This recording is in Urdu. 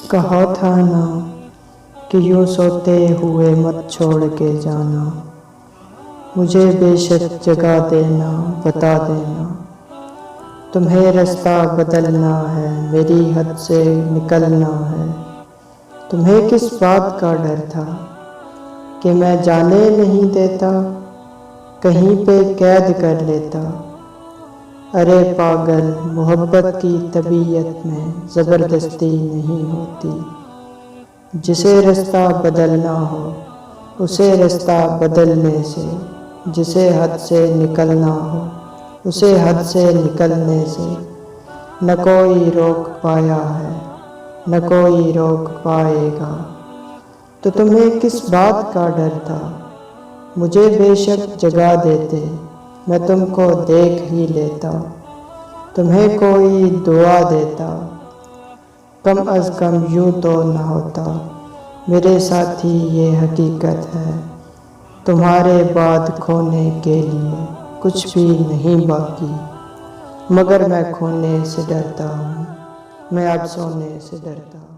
کہا تھا نا کہ یوں سوتے ہوئے مت چھوڑ کے جانا، مجھے بے شک جگا دینا، بتا دینا، تمہیں رستہ بدلنا ہے، میری حد سے نکلنا ہے۔ تمہیں کس بات کا ڈر تھا کہ میں جانے نہیں دیتا، کہیں پہ قید کر لیتا۔ ارے پاگل، محبت کی طبیعت میں زبردستی نہیں ہوتی، جسے رستہ بدلنا ہو اسے رستہ بدلنے سے، جسے حد سے نکلنا ہو اسے حد سے نکلنے سے، نہ کوئی روک پایا ہے نہ کوئی روک پائے گا۔ تو تمہیں کس بات کا ڈر تھا، مجھے بے شک جگا دیتے، میں تم کو دیکھ ہی لیتا، تمہیں کوئی دعا دیتا، کم از کم یوں تو نہ ہوتا۔ میرے ساتھی یہ حقیقت ہے، تمہارے بعد کھونے کے لیے کچھ بھی نہیں باقی، مگر میں کھونے سے ڈرتا ہوں، میں اب سونے سے ڈرتا ہوں۔